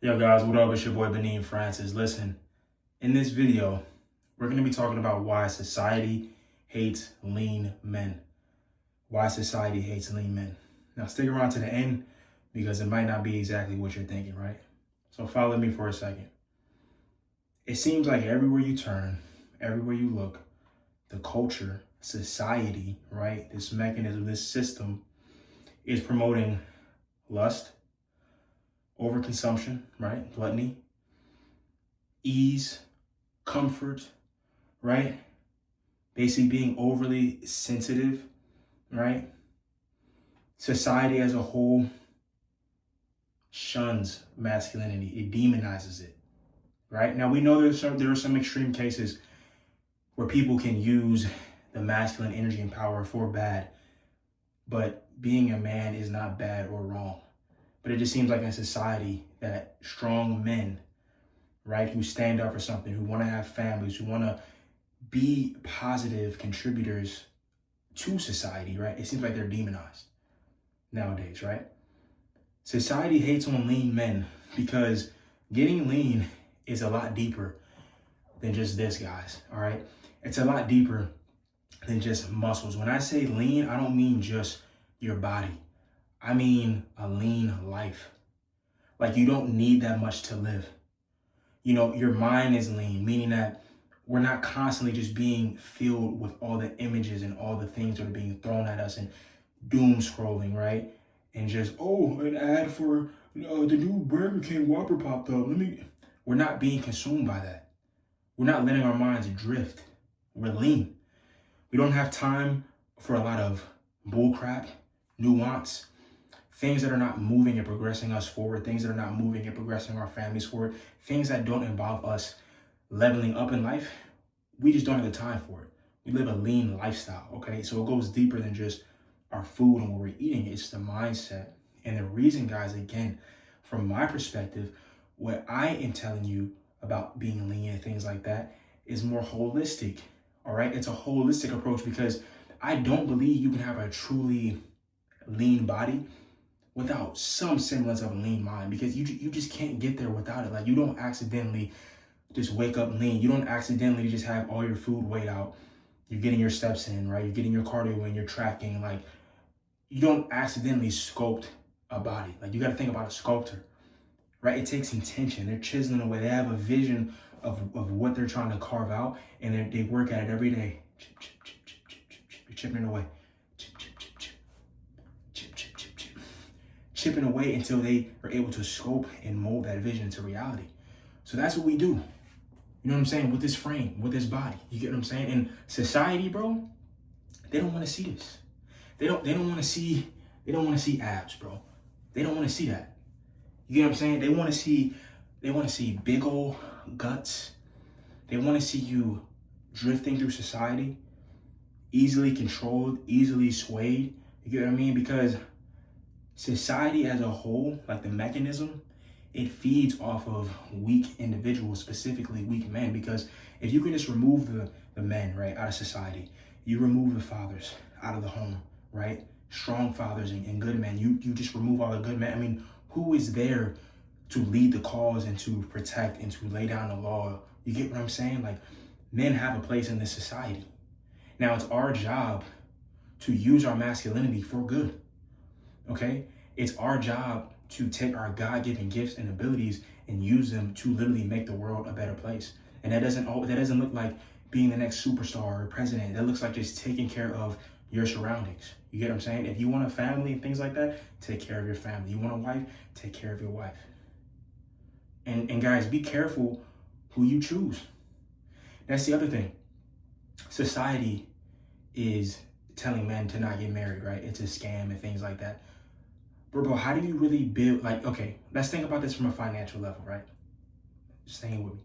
Yo guys, what up? It's your boy Benin Francis. Listen, in this video, we're going to be talking about why society hates lean men. Why society hates lean men. Now stick around to the end because it might not be exactly what you're thinking, right? So follow me for a second. It seems like everywhere you turn, everywhere you look, the culture, society, right? This mechanism, this system is promoting lust, overconsumption, right? Gluttony, ease, comfort, right? Basically being overly sensitive, right? Society as a whole shuns masculinity. It demonizes it, right? Now we know there are some extreme cases where people can use the masculine energy and power for bad, but being a man is not bad or wrong. But it just seems like in society that strong men, right, who stand up for something, who want to have families, who want to be positive contributors to society, right? It seems like they're demonized nowadays, right? Society hates on lean men because getting lean is a lot deeper than just this, guys, all right? It's a lot deeper than just muscles. When I say lean, I don't mean just your body. I mean a lean life. Like you don't need that much to live. You know, your mind is lean, meaning that we're not constantly just being filled with all the images and all the things that are being thrown at us and doom scrolling, right? And just, oh, an ad for the new Burger King Whopper popped up. We're not being consumed by that. We're not letting our minds drift. We're lean. We don't have time for a lot of bullcrap, nuance, things that are not moving and progressing us forward, things that are not moving and progressing our families forward, things that don't involve us leveling up in life. We just don't have the time for it. We live a lean lifestyle, okay? So it goes deeper than just our food and what we're eating. It's the mindset. And the reason, guys, again, from my perspective, what I am telling you about being lean and things like that is more holistic, all right? It's a holistic approach because I don't believe you can have a truly lean body without some semblance of a lean mind, because you just can't get there without it. Like you don't accidentally just wake up lean. You don't accidentally just have all your food weighed out. You're getting your steps in, right? You're getting your cardio in, you're tracking. Like you don't accidentally sculpt a body. Like you got to think about a sculptor, right? It takes intention. They're chiseling away. They have a vision of what they're trying to carve out, and they work at it every day. Chip, chip, chip, chip, chip, chip, chip. You're chipping it away. Chip, chip, chip, chip. Chip, chip, chip, chip. Chipping away until they are able to scope and mold that vision into reality. So that's what we do. You know what I'm saying? With this frame, with this body. You get what I'm saying? And society, bro, they don't want to see this. They don't want to see abs, bro. They don't want to see that. You get what I'm saying? They want to see big old guts. They want to see you drifting through society, easily controlled, easily swayed. You get what I mean? Because society as a whole, like the mechanism, it feeds off of weak individuals, specifically weak men. Because if you can just remove the men, right, out of society, you remove the fathers out of the home, right? Strong fathers and good men. You just remove all the good men. I mean, who is there to lead the cause and to protect and to lay down the law? You get what I'm saying? Like, men have a place in this society. Now, it's our job to use our masculinity for good, okay? It's our job to take our God-given gifts and abilities and use them to literally make the world a better place. And that doesn't look like being the next superstar or president. That looks like just taking care of your surroundings. You get what I'm saying? If you want a family and things like that, take care of your family. You want a wife, take care of your wife. And guys, be careful who you choose. That's the other thing. Society is telling men to not get married, right? It's a scam and things like that. Bro, how do you really build, like, okay, let's think about this from a financial level, right? Staying with me.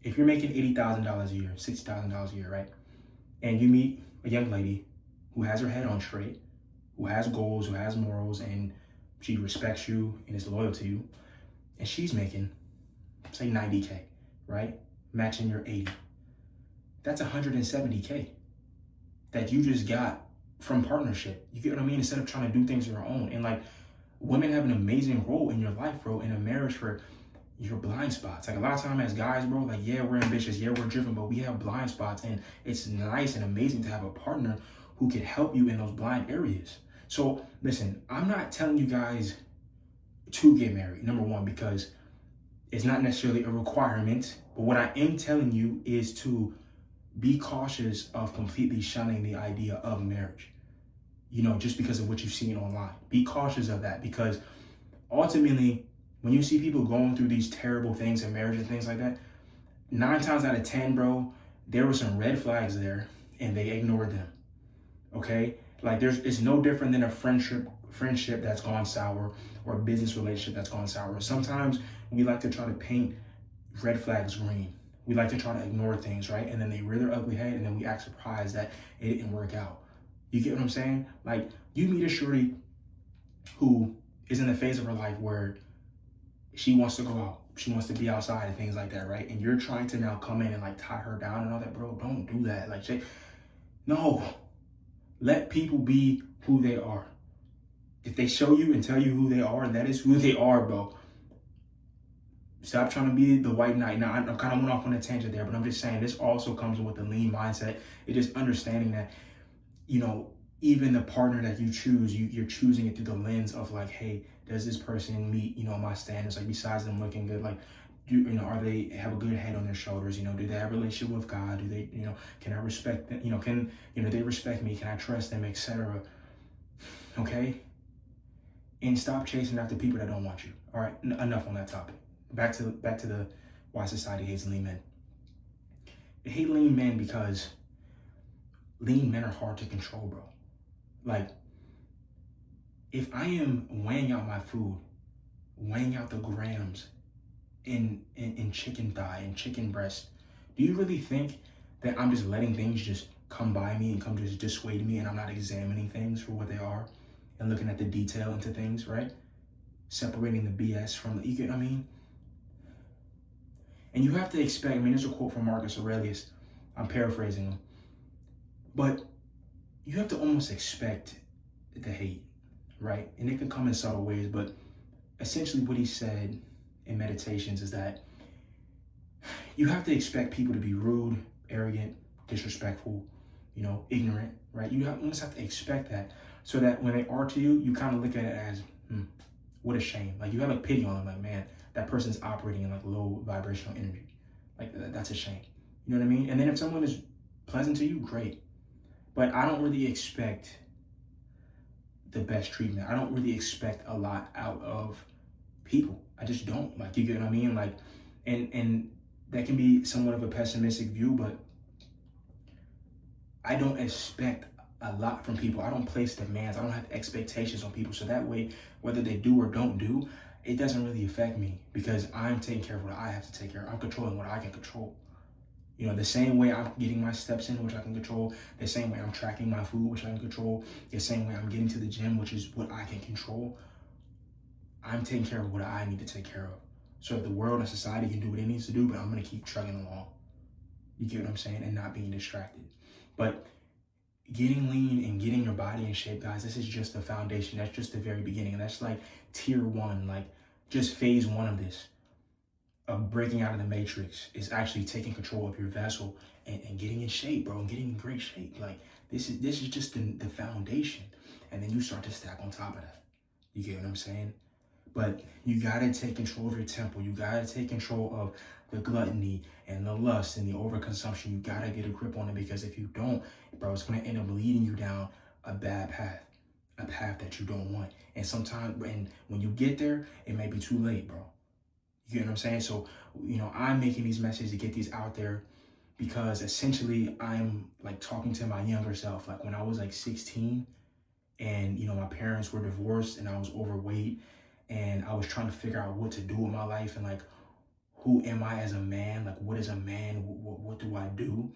If you're making $80,000 a year, $60,000 a year, right? And you meet a young lady who has her head on straight, who has goals, who has morals, and she respects you and is loyal to you, and she's making, say, 90K, right? Matching your 80. That's 170K that you just got from partnership. You get what I mean? Instead of trying to do things on your own. And like, women have an amazing role in your life, bro, in a marriage for your blind spots. Like a lot of time as guys, bro, like, yeah, we're ambitious, yeah, we're driven, but we have blind spots, and it's nice and amazing to have a partner who can help you in those blind areas. So listen, I'm not telling you guys to get married, number one, because it's not necessarily a requirement. But what I am telling you is to be cautious of completely shunning the idea of marriage, just because of what you've seen online. Be cautious of that, because ultimately, when you see people going through these terrible things in marriage and things like that, 9 times out of 10, bro, there were some red flags there and they ignored them. Okay? Like it's no different than a friendship that's gone sour, or a business relationship that's gone sour. Sometimes we like to try to paint red flags green. We like to try to ignore things, right? And then they rear their ugly head, and then we act surprised that it didn't work out. You get what I'm saying? Like, you meet a shorty who is in the phase of her life where she wants to go out, she wants to be outside and things like that, right? And you're trying to now come in and like tie her down and all that, bro. Don't do that. Like, no. Let people be who they are. If they show you and tell you who they are, that is who they are, bro. Stop trying to be the white knight. Now, I kind of went off on a tangent there, but I'm just saying this also comes with the lean mindset. It's just understanding that, even the partner that you choose, you're choosing it through the lens of like, hey, does this person meet, my standards? Like, besides them looking good, like, are they have a good head on their shoulders? Do they have a relationship with God? Do they, can I respect them? Can, they respect me? Can I trust them, etc.? Okay? And stop chasing after people that don't want you. All right, enough on that topic. Back to the why society hates lean men. They hate lean men because lean men are hard to control, bro. Like, if I am weighing out my food, weighing out the grams in chicken thigh and chicken breast, do you really think that I'm just letting things just come by me and come just dissuade me, and I'm not examining things for what they are and looking at the detail into things, right? Separating the BS from the, you get what I mean? And you have to expect, there's a quote from Marcus Aurelius, I'm paraphrasing him, but you have to almost expect the hate, right? And it can come in subtle ways, but essentially what he said in Meditations is that you have to expect people to be rude, arrogant, disrespectful, ignorant, right? You almost have to expect that, so that when they are to you, you kind of look at it as, what a shame. Like, you have a pity on them, like, man, that person's operating in like low vibrational energy. Like, that's a shame. You know what I mean? And then if someone is pleasant to you, great. But I don't really expect the best treatment. I don't really expect a lot out of people. I just don't. Like, you get what I mean? Like, and that can be somewhat of a pessimistic view, but I don't expect a lot from people. I don't place demands. I don't have expectations on people. So that way, whether they do or don't do, it doesn't really affect me, because I'm taking care of what I have to take care of. I'm controlling what I can control. The same way I'm getting my steps in, which I can control, the same way I'm tracking my food, which I can control, the same way I'm getting to the gym, which is what I can control, I'm taking care of what I need to take care of. So if the world and society can do what it needs to do, but I'm going to keep trucking along. You get what I'm saying? And not being distracted. But getting lean and getting your body in shape, guys, this is just the foundation. That's just the very beginning. And that's like tier 1, like just phase 1 of this. Of breaking out of the matrix is actually taking control of your vessel and getting in shape, bro, and getting in great shape. Like, this is just the foundation. And then you start to stack on top of that. You get what I'm saying? But you gotta take control of your temple. You gotta take control of the gluttony and the lust and the overconsumption. You gotta get a grip on it, because if you don't, bro, it's gonna end up leading you down a bad path, a path that you don't want. And sometimes, and when you get there, it may be too late, bro. You know what I'm saying? So, I'm making these messages to get these out there, because essentially I'm like talking to my younger self. Like, when I was like 16 and, my parents were divorced and I was overweight and I was trying to figure out what to do with my life, and like, who am I as a man? Like, what is a man? What do I do?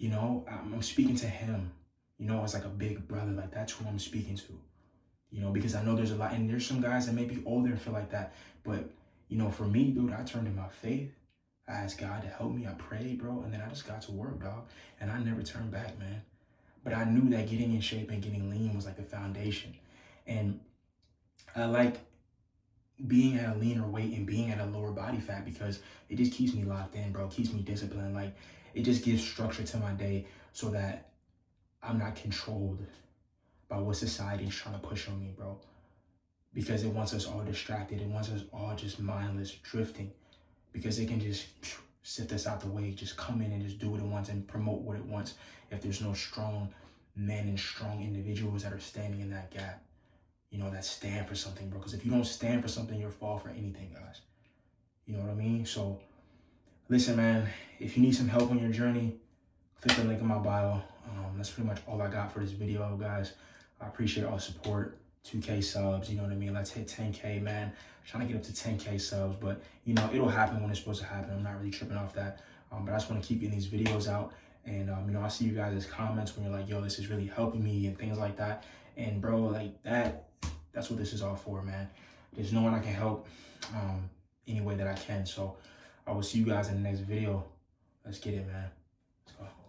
I'm speaking to him, as like a big brother. Like, that's who I'm speaking to, because I know there's a lot, and there's some guys that may be older and feel like that, but for me, dude, I turned to my faith. I asked God to help me. I prayed, bro. And then I just got to work, dog. And I never turned back, man. But I knew that getting in shape and getting lean was like the foundation. And I like being at a leaner weight and being at a lower body fat because it just keeps me locked in, bro. It keeps me disciplined. Like, it just gives structure to my day so that I'm not controlled by what society is trying to push on me, bro. Because it wants us all distracted. It wants us all just mindless, drifting. Because it can just sift us out the way, just come in and just do what it wants and promote what it wants if there's no strong men and strong individuals that are standing in that gap. You know, that stand for something, bro. Because if you don't stand for something, you'll fall for anything, guys. You know what I mean? So, listen, man, if you need some help on your journey, click the link in my bio. That's pretty much all I got for this video, guys. I appreciate all the support. 2K subs, you know what I mean? Let's hit 10K, man. I'm trying to get up to 10K subs, but, you know, it'll happen when it's supposed to happen. I'm not really tripping off that. But I just want to keep getting these videos out. And, you know, I see you guys' comments when you're like, yo, this is really helping me and things like that. And, bro, like, that's what this is all for, man. There's no one I can help any way that I can. So I will see you guys in the next video. Let's get it, man. Let's go.